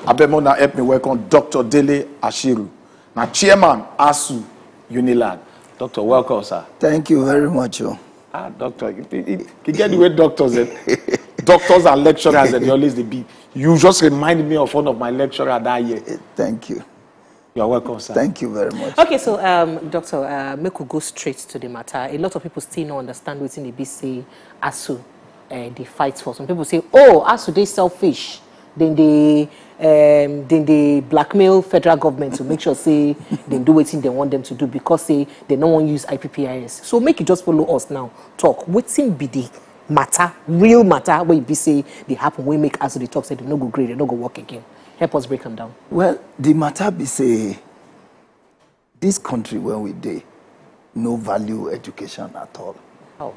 Abemona help me welcome Dr. Dele Ashiru. Now, Chairman ASUU Unilag. Doctor, welcome, sir. Thank you very much. Doctor, you get the way doctors and lecturers they always be. You just remind me of one of my lecturers that year. Thank you. You're welcome, sir. Thank you very much. Okay, so Doctor, make we go straight to the matter. A lot of people still don't understand what's in the say ASUU they fight for. Some people say, oh, ASUU they selfish. Then they blackmail federal government to make sure say they do what they want them to do because say they don't want to use IPPIS. So make you just follow us now. Talk. What's in be the matter, real matter where you be say they happen we make ASUU the talk say they no go grade, they no go work again. Help us break them down. Well, the matter be say this country where we dey no value education at all. How?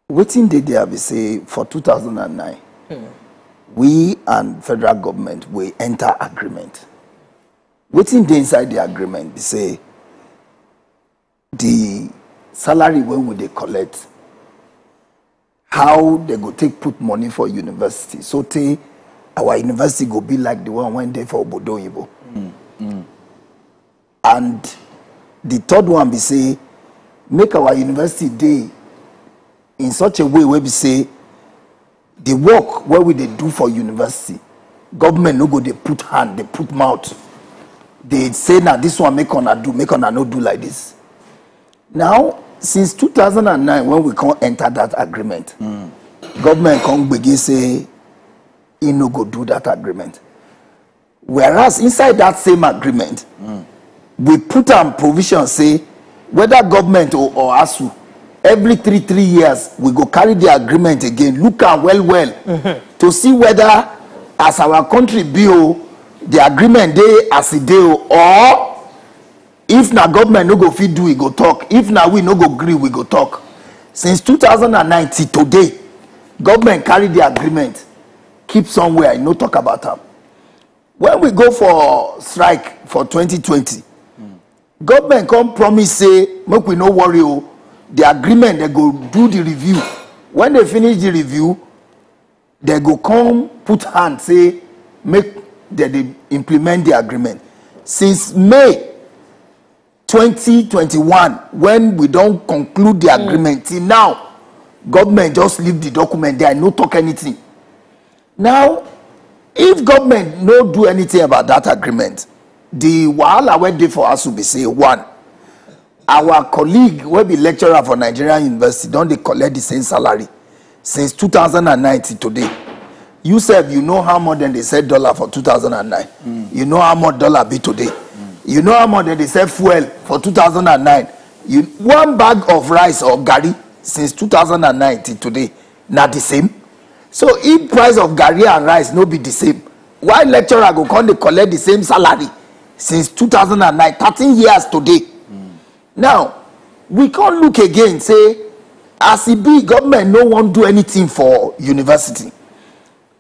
Waiting day there be say for 2009. We and federal government we enter agreement. Waiting day inside the agreement be say the salary when we they collect, how they go take put money for university. So our university go be like the one went there for Obodo Ibo. And the third one be say make our university day in such a way where we say the work where we they do for university, government no go they put hand, they put mouth. They say now this one make on do, make on no do like this. Now since 2009 when we can't enter that agreement, government can't begin say he no go do that agreement. Whereas inside that same agreement, we put on provision say whether government or ASUU every three years we go carry the agreement again, look at well to see whether as our country be the agreement dey as e dey or if na government no go fit do we go talk, if na we no go agree we go talk. Since 2009 till today government carry the agreement keep somewhere, no talk about am. When we go for strike for 2020, government come promise say make we no worry the agreement they go do the review. When they finish the review, they go come put hand say make they implement the agreement. Since May 2021, when we don't conclude the agreement till now, government just leave the document there, no talk anything. Now, if government no do anything about that agreement, the wahala wey dey for ASUU be say one, our colleague will be lecturer for Nigerian University, don't they collect the same salary since 2009 till today. You said you know how much than they said dollar for 2009. You know how much dollar be today. You know how much than they said fuel for 2009. One bag of rice or gari since 2009 till today, not the same. So if price of gari and rice no be the same, why lecturer go come they collect the same salary since 2009, 13 years today? Now, we can't look again, say, as it be, government no one do anything for university.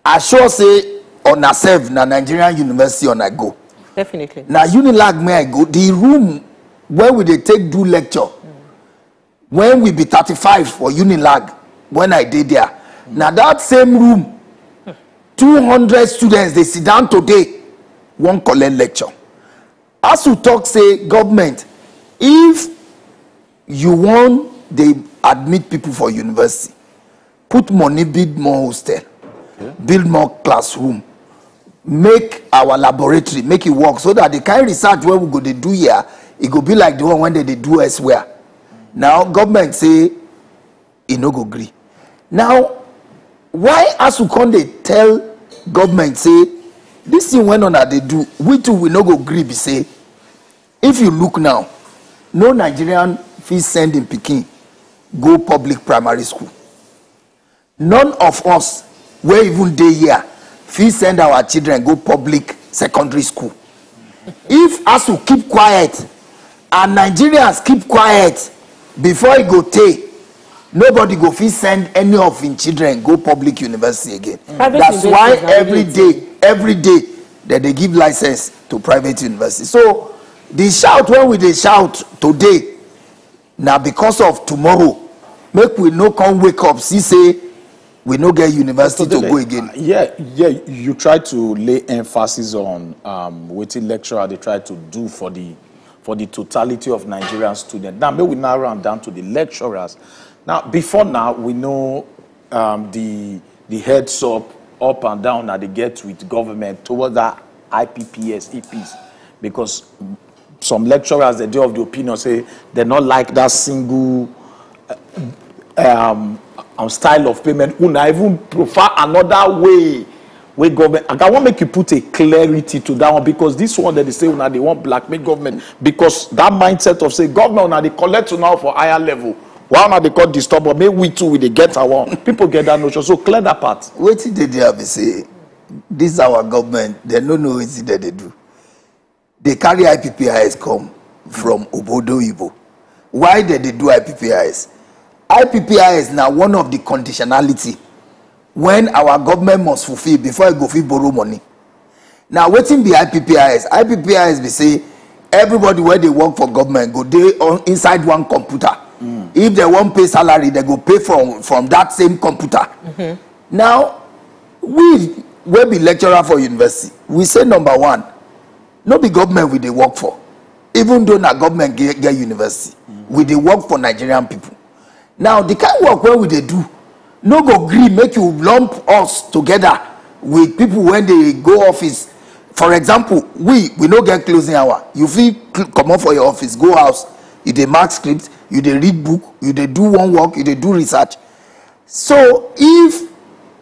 I sure say, on a serve, na Nigerian University on I go. Definitely. Now, Unilag may I go. The room where we they take do lecture, when we be 35 for Unilag, when I did there. Now, that same room, 200 students, they sit down today, one collect lecture. As we talk, say, government, if you want they admit people for university, put money, build more hostel, build more classroom, make our laboratory, make it work so that the kind of research where we go they do here, it go be like the one when they do elsewhere. Now government say it no go agree. Now why ASUU can they tell government say this thing went on that they do, we too we no go agree be say if you look now, no Nigerian fee send in Peking go public primary school. None of us where even day here fee send our children go public secondary school. If ASUU keep quiet and Nigerians keep quiet before it go take, nobody go fee send any of his children go public university again. That's why every day that they give license to private university. So the shout when we they shout today, now because of tomorrow, make we no come wake up, see say we no get university to go again. Yeah, you try to lay emphasis on what the lecturer they try to do for the totality of Nigerian students. Now, maybe we narrow down to the lecturers. Now, before now, we know the heads up and down that they get with government towards that IPPIS, EPs, because some lecturers, they do have the opinion, say they not like that single style of payment. Una even prefer another way where government. I want to make you put a clarity to that one, because this one that they say una they want blackmail government, because that mindset of say government una they collect now for higher level. Why not they call disturb, but maybe we too we they get our people get that notion. So clear that part. What did they have to say? This is our government. They don't know what that they do. They carry IPPIS come from Obodo Ibo. Why did they do IPPIS? IPPIS now one of the conditionality when our government must fulfill before it go fit borrow money. Now waiting be IPPIS. IPPIS be say everybody where they work for government go they on inside one computer. If they won't pay salary, they go pay from that same computer. Now we will be lecturer for university. We say number one, no be government we they work for. Even though na government get university, we they work for Nigerian people. Now the kind of work where we they do, no go agree make you lump us together with people when they go office. For example, we no get closing hour. You feel come up for your office, go house, you dey mark script, you dey read book, you dey do one work, you dey do research. So if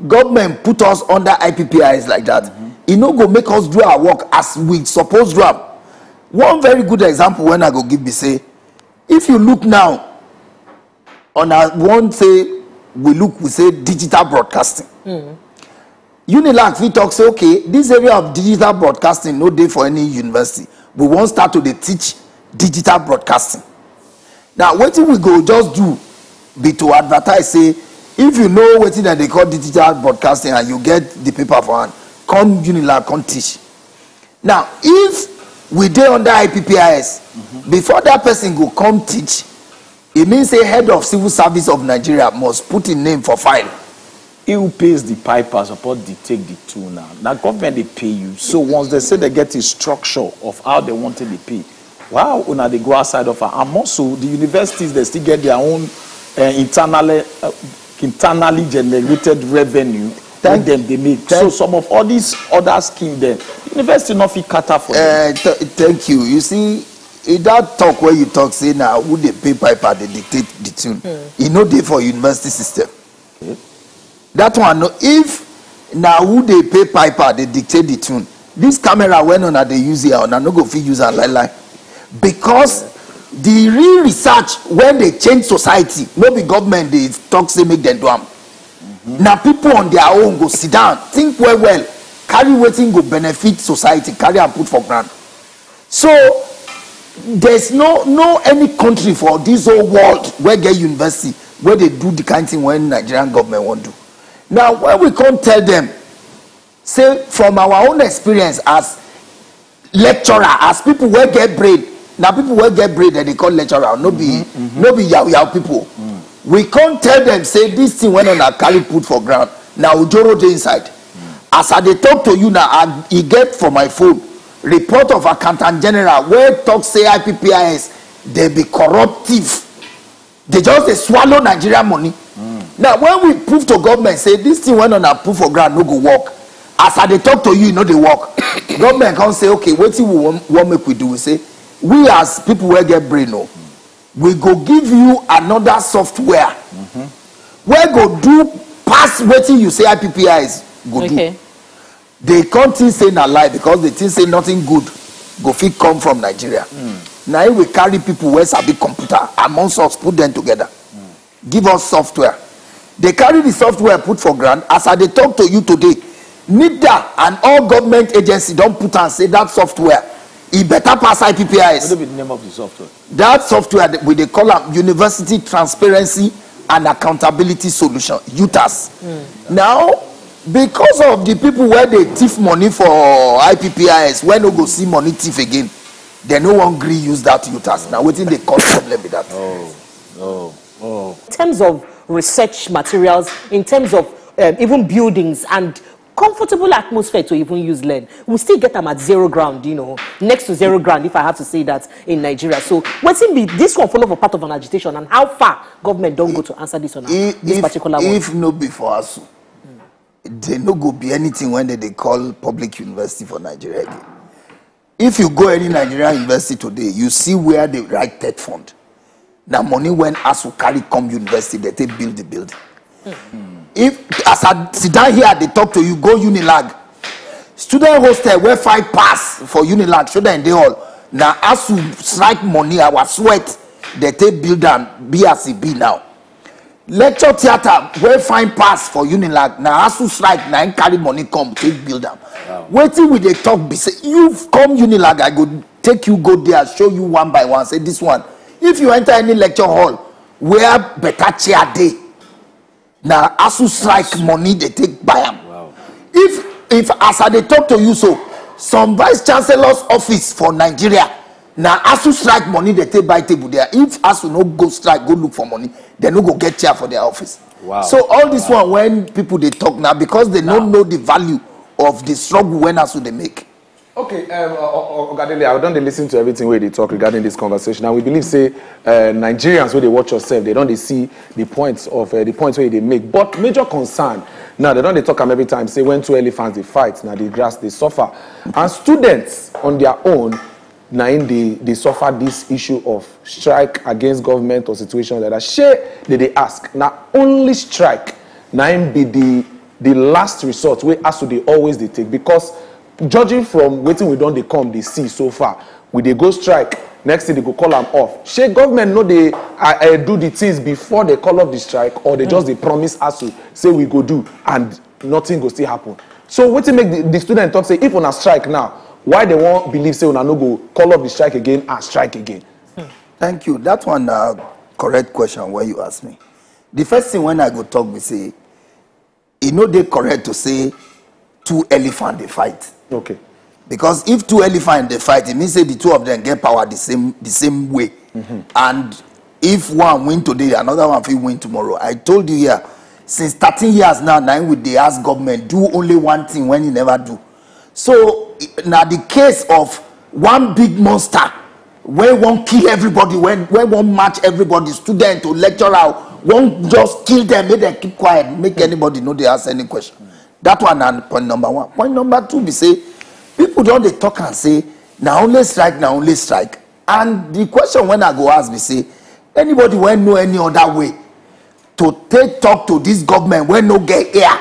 government put us under IPPIS like that, it no go make us do our work as we suppose do am. One very good example when I go give be say, if you look now on our one say we say digital broadcasting. Unilag fit talk say okay, this area of digital broadcasting no dey for any university. We won't start to teach digital broadcasting. Now what we go just do be to advertise say if you know what that they call digital broadcasting and you get the paper for hand, come Unilag come teach. Now if we dey under IPPIS, before that person go come teach, it means a head of civil service of Nigeria must put in name for file. Who pays the piper support they take the tool now? Now government they pay you. So once they say they get a structure of how they wanted to pay, wow, when they go outside of her, and also the universities they still get their own internally generated revenue. Thank them they make. So some of all these other schemes then university not fit cater for them. Thank you. You see, in that talk where you talk say now who they pay piper they dictate the tune. You know they for university system. That one no, if now who they pay piper they dictate the tune. This camera when on they use here on no go fit use and like because the real research when they change society, no be government they talk say make them do am. Now people on their own go sit down, think well, carry wetin go benefit society, carry and put for ground. So there's no any country for this whole world where get university where they do the kind of thing when Nigerian government want to do. Now when we can't tell them, say from our own experience as lecturer, as people where get brain, now people where get brain that they call lecturer, no be yao people. We can't tell them say this thing when on a carry put for ground. Now Ujoro dey inside. As I dey talk to you now, I get for my phone report of accountant general where talk say IPPIS they be corruptive. They just they swallow Nigerian money. Now when we prove to government say this thing when on a put for ground no go work. As I dey talk to you, you know they work. Government can say okay, what we want make we do? We say we as people where get brain no. We go give you another software where go do pass wetin you say IPPIS go do. They can't say na lie because they think say nothing good go fit come from Nigeria. Now we carry people where sabi computer amongst us put them together. Give us software. They carry the software put for ground. As I dey talk to you today, NIDA and all government agencies don't put and say that software it better pass IPPIS. What will be the name of the software? That software we they call it University Transparency and Accountability Solution, UTAS. Now, because of the people where they thief money for IPPIS, when no go see money thief again, they no one agree use that UTAS. Now, what they call problem with that? In terms of research materials, in terms of even buildings and comfortable atmosphere to even use learn. We still get them at zero ground, you know, next to zero ground, if I have to say that in Nigeria. So what's in be this one follow for part of an agitation, and how far government don't go to answer this on this particular one? If no before ASUU, they no go be anything when they call public university for Nigeria again. If you go any Nigerian university today, you see where they write TED fund. Now money when ASUU carry come university, they build the building. If as I sit down here, they talk to you, go Unilag. Student hostel where 5 pass for Unilag, show them they all. Now ASUU strike money, our sweat, they take build and BRCB now. Lecture theater where 5 pass for Unilag. Now ASUU strike, now carry money come, take build them. Wow. Waiting with the talk, be say, you've come Unilag, I go take you, go there, show you one by one, say this one. If you enter any lecture hall, where better chair day. Now ASUU strike money they take by them. Wow. If as I they talk to you so, some vice chancellor's office for Nigeria, now ASUU strike money they take by table there. If ASUU no go strike, go look for money, they no go get chair for their office. Wow. So all this one when people they talk now because they don't know the value of the struggle when ASUU they make. Okay, Ogadele, I don't listen to everything where they talk regarding this conversation. And we believe, say, Nigerians, where they watch yourself, they don't see the points of the points where they make. But major concern, now they don't talk them every time, say when 2 elephants they fight, now the grass they suffer. And students on their own, now they suffer this issue of strike against government or situations like that. Share they ask. Now only strike, now be the last resort where ASUU they always they take, because judging from waiting we don't they come they see so far, we they go strike, next thing they go call them off. Shey government know they do the things before they call off the strike, or they just they promise ASUU say we go do and nothing go still happen. So waiting make the student talk say if on a strike now, why they won't believe say una no go call off the strike again and strike again? Thank you. That one correct question where you ask me. The first thing when I go talk we say, you know they correct to say 2 elephants they fight. Okay. Because if 2 elephants they fight, it means say the 2 of them get power the same way. And if one win today, another one will win tomorrow. I told you here, since 13 years now would they ask government do only one thing when you never do. So now the case of one big monster where won't kill everybody, when won't match everybody, student to lecturer, won't just kill them, make them keep quiet, make anybody know they ask any question. That one and point number 1. Point number 2 be say people don't they talk and say now only strike, now only strike. And the question when I go ask be say anybody when know any other way to take talk to this government when no get here,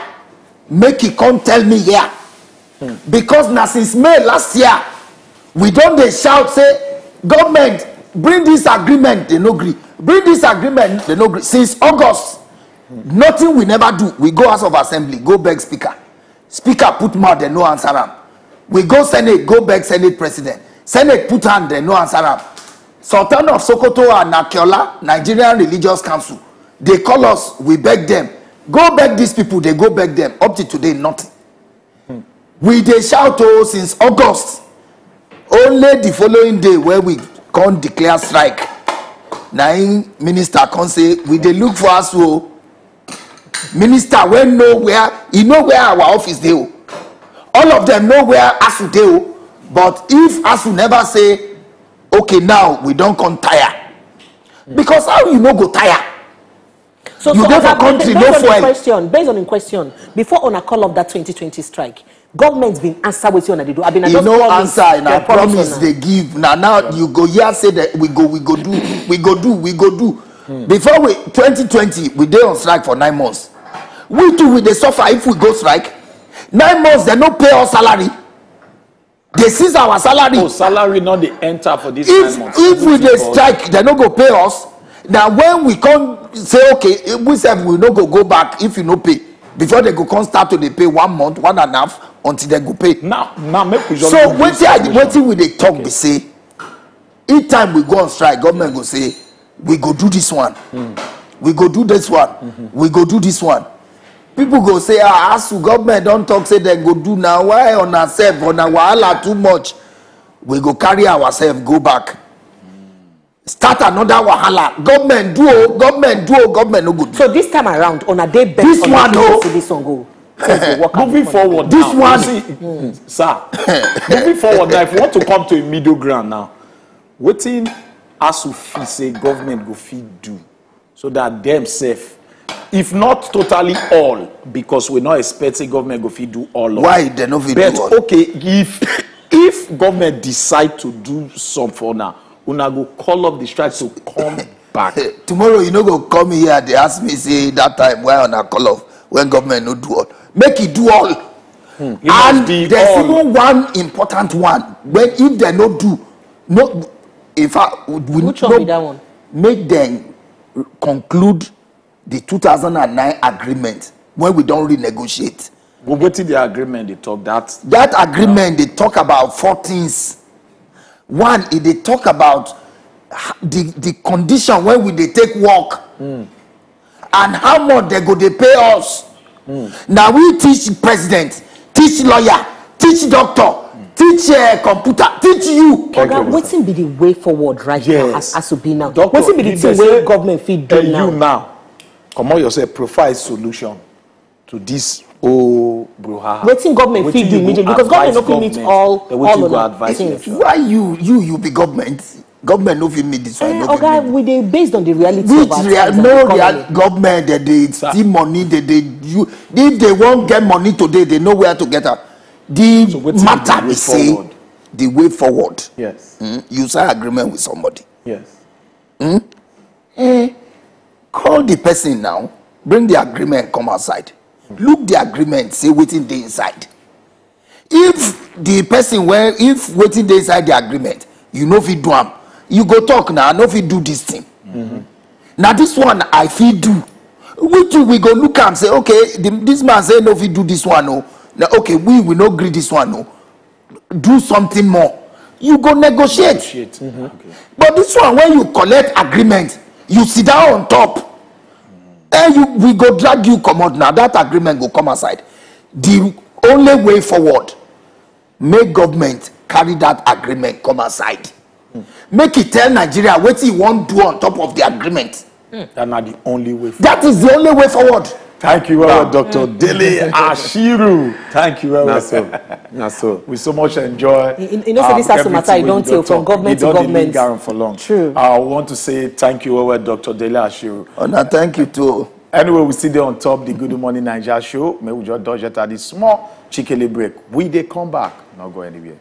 make it come tell me here. Because now since May last year we don't they shout say government bring this agreement, they no agree. Bring this agreement, they no agree. Since August, nothing we never do. We go House of Assembly, go beg Speaker. Speaker put mouth, they no answer them. We go Senate, go beg Senate President. Senate put hand, they no answer them. Sultan of Sokoto and Nakiola, Nigerian Religious Council, they call us, we beg them. Go beg these people, they go beg them. Up to today, nothing. We they shout since August. Only the following day where we can't declare strike. Now minister can say we they look for us. Minister when know where he know where our office they. All of them know where ASUU they. But if ASUU never say okay now we don't come tire. Because how you no go tire? So you go for country no fuel. Based on the question, before on a call of that 2020 strike, government's been answer with you and they do. You no answer and I promise they give. Now you go here say that we go do. Before 2020 we dey on strike for 9 months. We too we dey suffer if we go strike. 9 months they no pay our salary. They seize our salary. Oh, salary not the enter for this 9 months. If we dey strike, they no go pay us. Now when we come say okay, we say we no go back if you no pay. Before they go come start to they pay 1 month, 1.5 until they go pay. Now make we just so wetin we dey talk be say each time we go on strike, government go say we go do this one, we go do this one, we go do this one. People go say ASUU government don't talk say they go do now. Why on ourselves on our wahala too much? We go carry ourselves go back. start another wahala. Government do, government no good. So this time around, on a day better, This one, no. This one go. Moving forward, this now, one, sir. Moving forward now, if you want to come to a middle ground now, waiting ASUU say government go feed do so that them safe, if not totally all, because we're not expecting government go feed do all. Why they no feed but do all? okay, if government decide to do some for now, una go call up the strike to come back. Tomorrow you no go come here. They ask me say that time why on a call off when government no do all. Make it do all. And there's even one important one. When if they no do, no, in fact, we which one be that one? Make them conclude the 2009 agreement when we don't renegotiate. But what is the agreement they talk that? That agreement they talk about 4 things. One, they talk about the condition when we they take work and how much they go they pay us. Now we teach president, teach lawyer, teach doctor, teach computer, teach you. What's be the way forward right now as ASUU now? Doctor, what's be the thing where government feed do now? You now, come on yourself, provide solution to this brouhaha. What's in government feed do immediately? Because government no fit meet all of things. Why you be government? Government no fit meet this one. Okay, we they based on the reality which of our government that they steal money, if they won't get money today, they know where to get her. The matter is say the way forward. Yes. You sign agreement with somebody. Yes. Call the person now, bring the agreement, come outside. Look the agreement, say waiting day inside. If the person if waiting day inside the agreement, you know if you do them, you go talk now, I know if you do this thing. Now this one I feel do. We go look and say, okay, this man say no if you do this one, no. Now, okay, we will not agree this one, no. Do something more. You go negotiate. Okay. But this one, when you collect agreement, you sit down on top. And we go drag you come out now. That agreement go come aside. The only way forward, make government carry that agreement come aside. Make it tell Nigeria what he won't do on top of the agreement. That's not the only way forward. That is the only way forward. Thank you very much, Dr. Dele Ashiru. Thank you very much. So. We so much enjoy. You know, this has to matter. You don't tell from government to government. For long. True. I want to say thank you, Dr. Dele Ashiru. Oh, no, thank you too. Anyway, we still there on top the Good Morning Naija show. May we just dodge it at this small chickily break. We they come back. Not go anywhere.